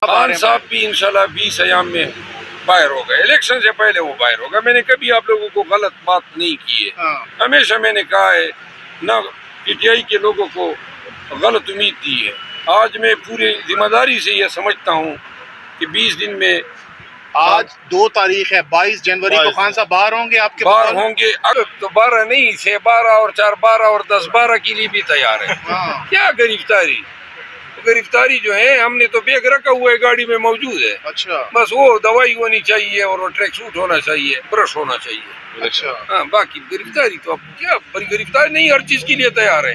خان صاحب بھی انشاءاللہ 20 ایام میں باہر ہوگا، الیکشن سے پہلے وہ باہر ہوگا۔ میں نے کبھی آپ لوگوں کو غلط بات نہیں کی ہے، ہمیشہ میں نے کہا ہے نہ پی ٹی آئی کے لوگوں کو غلط امید دی ہے۔ آج میں پوری ذمہ داری سے یہ سمجھتا ہوں کہ 20 دن میں آج 2 تاریخ ہے، 22 جنوری کو خان صاحب باہر ہوں گے آپ کے باہر ہوں گے۔ اگر تو 12 نہیں، 6 12 اور 4 12 اور 10 12 کے لیے بھی تیار ہے۔ کیا گرفتاری جو ہے، ہم نے تو بیگ رکھا ہوا ہے، گاڑی میں موجود ہے۔ اچھا، بس وہ دوائی ہونی چاہیے اور وہ ٹریک سوٹ ہونا چاہیے، برش ہونا چاہیے۔ اچھا، ہاں، باقی گرفتاری تو اب کیا بڑی گرفتاری نہیں، ہر چیز کے لیے تیار ہے،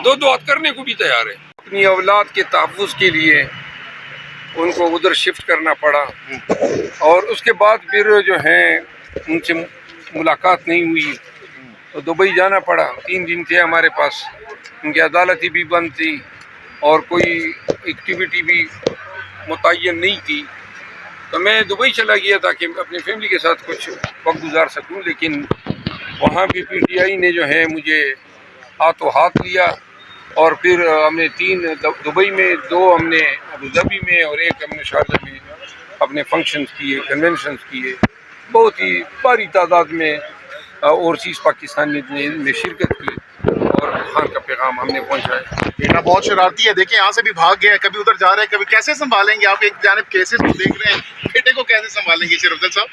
دو ہاتھ کرنے کو بھی تیار ہے۔ اپنی اولاد کے تحفظ کے لیے ان کو ادھر شفٹ کرنا پڑا، اور اس کے بعد پھر جو ہے ان سے ملاقات نہیں ہوئی تو دبئی جانا پڑا۔ 3 دن تھے ہمارے پاس، ان کی عدالتیں بھی بند تھی اور کوئی ایکٹیویٹی بھی متعین نہیں تھی، تو میں دبئی چلا گیا تھا کہ اپنی فیملی کے ساتھ کچھ وقت گزار سکوں، لیکن وہاں بھی پی ٹی آئی نے جو ہے مجھے ہاتھوں ہاتھ لیا، اور پھر ہم نے 3 دبئی میں، 2 ہم نے ابوظہبی میں اور 1 ہم نے شارجہ میں اپنے فنکشنز کیے، کنونشنز کیے۔ بہت ہی بڑی تعداد میں اوورسیز پاکستانی نے ان میں شرکت کی، اور خان کا پیغام ہم نے پہنچایا۔ بیٹا بہت شرارتی ہے، دیکھیں یہاں سے بھی بھاگ گیا ہے، کبھی ادھر جا رہے ہیں، کبھی کیسے سنبھالیں گے آپ؟ ایک جانب کیسز کو دیکھ رہے ہیں، بیٹے کو کیسے سنبھالیں گے شیر افضل صاحب؟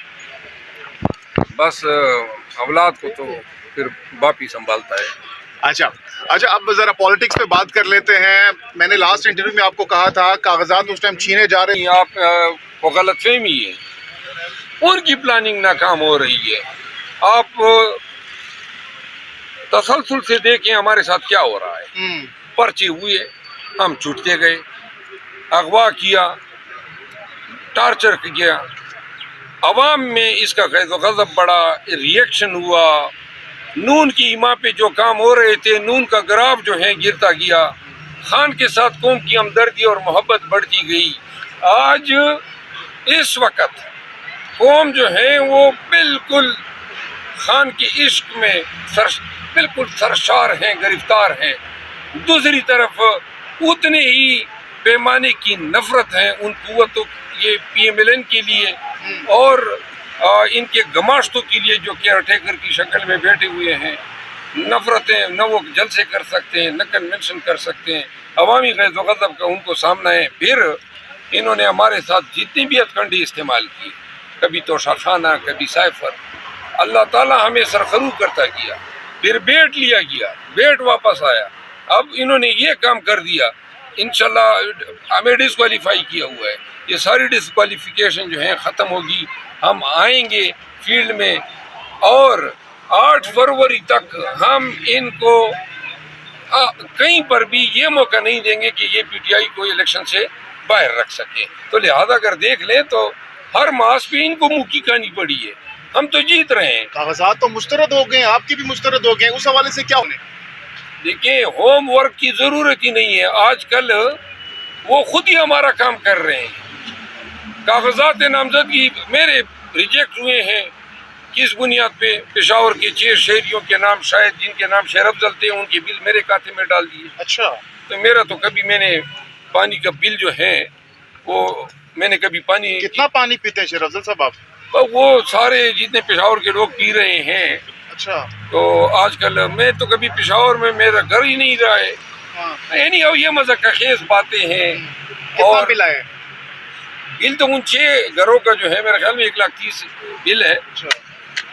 بس اولاد کو تو پھر باپ ہی سنبھالتا ہے۔ اچھا، اب ذرا پالیٹکس پہ بات کر لیتے ہیں۔ میں نے لاسٹ انٹرویو میں آپ کو کہا تھا کاغذات اس ٹائم چھینے جا رہے ہیں۔ آپ کو غلط فہمی ہے، ان کی پلاننگ ناکام ہو رہی ہے۔ آپ تسلسل سے دیکھیں ہمارے ساتھ کیا ہو رہا ہے۔ پرچے ہوئے، ہم چھوٹتے گئے، اغوا کیا، ٹارچر کیا، عوام میں اس کا غیظ و غضب بڑا، ریئیکشن ہوا۔ نون کی ایما پہ جو کام ہو رہے تھے، نون کا گراف جو ہے گرتا گیا، خان کے ساتھ قوم کی ہمدردی اور محبت بڑھتی گئی۔ آج اس وقت قوم جو ہے وہ بالکل خان کے عشق میں بالکل سرشار ہیں، گرفتار ہیں۔ دوسری طرف اتنے ہی پیمانے کی نفرت ہے ان قوتوں، یہ پی ایم ایل این کے لیے اور ان کے گماشتوں کے لیے جو کیئر ٹیکر کی شکل میں بیٹھے ہوئے ہیں۔ نفرتیں نہ وہ جلسے کر سکتے ہیں، نہ کنونشن کر سکتے ہیں، عوامی غیظ و غضب کا ان کو سامنا ہے۔ پھر انہوں نے ہمارے ساتھ جتنی بھی ہتھ کنڈی استعمال کی، کبھی توشہ خانہ، کبھی سائفر، اللہ تعالیٰ ہمیں سرخرو کرتا گیا۔ پھر بیٹ لیا گیا، بیٹ واپس آیا، اب انہوں نے یہ کام کر دیا، انشاءاللہ ہمیں ڈسکوالیفائی کیا ہوا ہے۔ یہ ساری ڈسکوالیفیکیشن جو ہے ختم ہوگی، ہم آئیں گے فیلڈ میں، اور 8 فروری تک ہم ان کو کہیں پر بھی یہ موقع نہیں دیں گے کہ یہ پی ٹی آئی کو الیکشن سے باہر رکھ سکے۔ تو لہذا اگر دیکھ لیں تو ہر ماس پہ ان کو منہ کی کہانی پڑی ہے، ہم تو جیت رہے ہیں۔ کاغذات تو مسترد ہو گئے، آپ کی بھی مسترد ہو گئے، اس حوالے سے کیا ہونے؟ دیکھیں، ہوم ورک کی ضرورت ہی نہیں ہے، آج کل وہ خود ہی ہمارا کام کر رہے ہیں۔ کاغذات نامزدگی میرے ریجیکٹ ہوئے ہیں، کس بنیاد پہ؟ پشاور کے 6 شہریوں کے نام، شاید جن کے نام شیر افضل تھے، ان کے بل میرے کھاتے میں ڈال دیے۔ اچھا، تو میرا تو کبھی، میں نے پانی کا بل جو ہے وہ میں نے کبھی پانی، کتنا پانی پیتے ہیں شیر افضل صاحب آپ؟ وہ سارے جتنے پشاور کے لوگ پی رہے ہیں۔ اچھا، تو آج کل میں تو کبھی پشاور میں، میرا گھر ہی نہیں رہا ہے، یعنی یہ مذہب کا خیز باتیں ہیں۔ کتنا بل آئے؟ بل تو ان 6 گھروں کا جو ہے میرے خیال میں 1,30,000 بل ہے،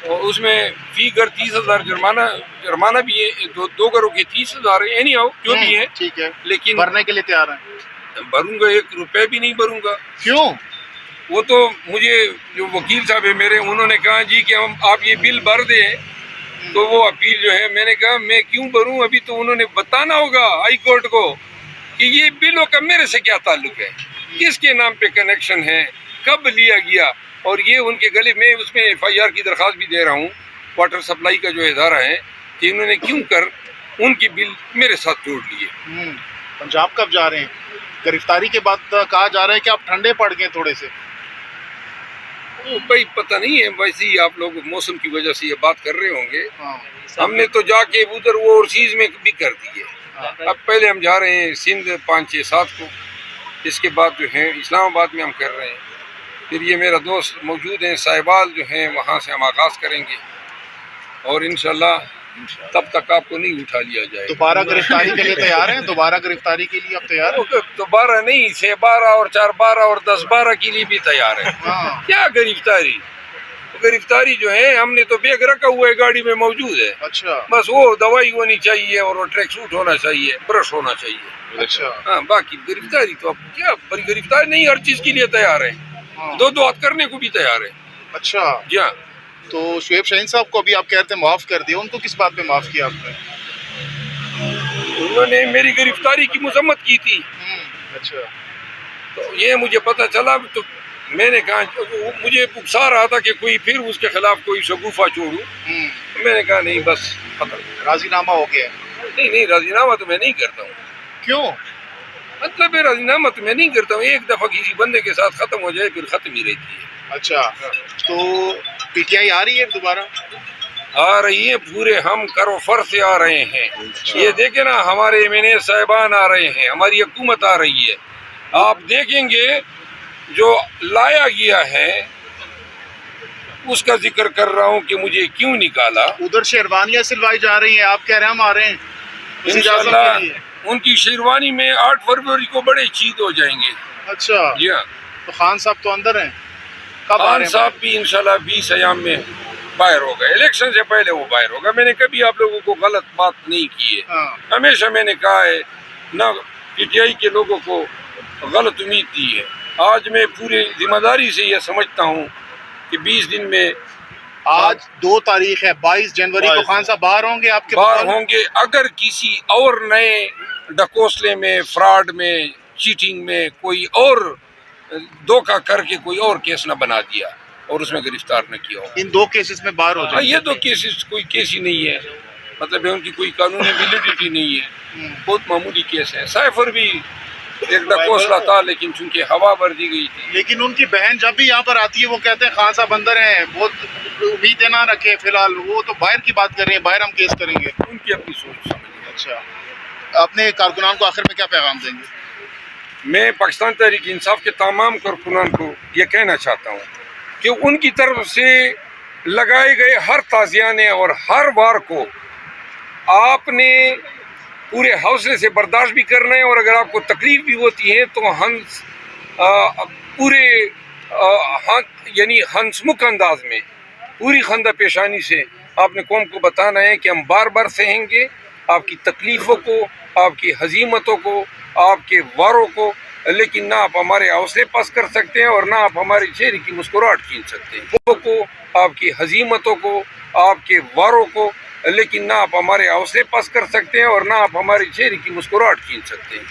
اور اس میں فی گھر 30,000 جرمانہ بھی ہے، 2 گھروں کے 30,000 ہے، یعنی جو بھی ہے، ٹھیک ہے، لیکن بھرنے کے لیے تیار ہیں؟ بھروں گا، 1 روپے بھی نہیں بھروں گا۔ کیوں؟ وہ تو مجھے جو وکیل صاحب ہے میرے، انہوں نے کہا جی کہ آپ یہ بل بھر دیں، تو وہ اپیل جو ہے، میں نے کہا میں کیوں بھروں؟ ابھی تو انہوں نے بتانا ہوگا ہائی کورٹ کو کہ یہ بلوں کا میرے سے کیا تعلق ہے، کس کے نام پہ کنیکشن ہے، کب لیا گیا، اور یہ ان کے گلے میں اس میں ایف آئی آر کی درخواست بھی دے رہا ہوں واٹر سپلائی کا جو ادارہ ہے، کہ انہوں نے کیوں کر ان کی بل میرے ساتھ جوڑ لیے۔ پنجاب کب جا رہے ہیں؟ گرفتاری کے بعد کہا جا رہا ہے کہ آپ ٹھنڈے پڑ گئے تھوڑے سے۔ بھائی پتہ نہیں ہے، ویسے ہی آپ لوگ موسم کی وجہ سے یہ بات کر رہے ہوں گے۔ ہم نے تو جا کے ادھر وہ اوورسیز میں بھی کر دی ہے، اب پہلے ہم جا رہے ہیں سندھ 5 6 7 کو، اس کے بعد جو ہے اسلام آباد میں ہم کر رہے ہیں. پھر یہ میرا دوست موجود ہیں سائبال جو ہیں وہاں سے ہم آغاز کریں گے اور انشاءاللہ تب تک آپ کو نہیں اٹھا لیا جائے. دوبارہ گرفتاری کے لیے تیار ہیں؟ دوبارہ گرفتاری کے لیے آپ تیار ہیں؟ دوبارہ نہیں 6-12 اور 4-12 اور 10-12 کے لیے بھی تیار ہے. ہاں کیا گرفتاری؟ گرفتاری جو ہے ہم نے تو بیگ رکھا ہوا ہے گاڑی میں موجود ہے. اچھا بس وہ دوائی ہونی چاہیے اور وہ ٹریک سوٹ ہونا چاہیے برش ہونا چاہیے. اچھا ہاں باقی گرفتاری تو اب کیا بڑی گرفتاری نہیں ہر چیز کے لیے تیار ہے. ہاں. دو ہاتھ کرنے کو بھی تیار ہے. اچھا جی ہاں. تو شعیب شاہین صاحب کو ابھی آپ کہتے ہیں معاف کر دیا، ان کو کس بات پہ معاف کیا آپ نے؟ انہوں نے میری گرفتاری کی مذمت کی تھی. اچھا تو یہ مجھے پتہ چلا تو میں نے کہا مجھے اکسا رہا تھا کہ کوئی پھر اس کے خلاف کوئی شگوفہ چھوڑوں. میں نے کہا نہیں بس ختم. راضی نامہ ہو گیا؟ نہیں راضی نامہ تو میں نہیں کرتا ہوں. کیوں؟ مطلب راضی نامہ تو میں نہیں کرتا ہوں. ایک دفعہ کسی بندے کے ساتھ ختم ہو جائے پھر ختم ہی رہتی ہے. اچھا تو پی ٹی آئی آ رہی ہے دوبارہ؟ آ رہی ہے پورے ہم کرو فر سے آ رہے ہیں. یہ دیکھیں نا ہمارے ایم صاحبان آ رہے ہیں، ہماری حکومت آ رہی ہے. آپ دیکھیں گے جو لایا گیا ہے اس کا ذکر کر رہا ہوں کہ مجھے کیوں نکالا. ادھر شیروانیاں سلوائی جا رہی ہیں، آپ کہہ رہے ہیں ہم آ رہے ہیں وزیر اعظم کے انشاءاللہ لیے. ان کی شیروانی میں 8 فروری کو بڑے چید ہو جائیں گے. اچھا جی ہاں. تو خان صاحب تو اندر ہیں، کب آ خان رہے ہیں؟ صاحب بھی انشاءاللہ 20 ایام میں باہر ہوگا. الیکشن سے پہلے وہ باہر ہوگا. میں نے کبھی آپ لوگوں کو غلط بات نہیں کی ہے. ہاں ہمیشہ میں نے کہا ہے نہ پی ٹی آئی کے لوگوں کو غلط امید دی ہے. آج میں پوری ذمہ داری سے یہ سمجھتا ہوں کہ 20 دن میں آج 2 تاریخ ہے، 22 جنوری کو خان صاحب باہر ہوں گے آپ کے باہر مطابق؟ ہوں گے. اگر کسی اور نئے ڈکوسلے میں فراڈ میں چیٹنگ میں کوئی اور دھوکہ کر کے کوئی اور کیس نہ بنا دیا اور اس میں گرفتار نہ کیا ہو. ان 2 کیسز میں باہر ہو ہاں جائیں یہ تو کیسز کوئی کیس ہی نہیں ہے. مطلب ہے ان کی کوئی قانونی ویلیڈیٹی نہیں ہے. بہت معمولی کیس ہے. سائفر بھی ایک ڈکوسلا تھا لیکن چونکہ ہوا بھر دی گئی تھی. لیکن ان کی بہن جب بھی یہاں پر آتی ہے وہ کہتے ہیں خان صاحب اندر ہیں، بہت امیدیں نہ رکھیں فی الحال. وہ تو باہر کی بات کر رہے ہیں، باہر ہم کیس کریں گے. ان کی اپنی سوچ سمجھ. اچھا اپنے کارکنان کو آخر میں کیا پیغام دیں گے؟ میں پاکستان تحریک انصاف کے تمام کارکنان کو یہ کہنا چاہتا ہوں کہ ان کی طرف سے لگائے گئے ہر تازیانے اور ہر وار کو آپ نے پورے حوصلے سے برداشت بھی کرنا ہے. اور اگر آپ کو تکلیف بھی ہوتی ہے تو پورے یعنی ہنسمکھ انداز میں پوری خندہ پیشانی سے آپ نے قوم کو بتانا ہے کہ ہم بار بار سہیں گے آپ کی تکلیفوں کو، آپ کی ہزیمتوں کو، آپ کے واروں کو، لیکن نہ آپ ہمارے حوصلے پست کر سکتے ہیں اور نہ آپ ہمارے چہرے کی مسکراہٹ کھین سکتے ہیں. وہ کو آپ کی ہزیمتوں کو، آپ کے واروں کو، لیکن نہ آپ ہمارے حوصلے پست کر سکتے ہیں اور نہ آپ ہمارے چہرے کی مسکراہٹ کھین سکتے ہیں.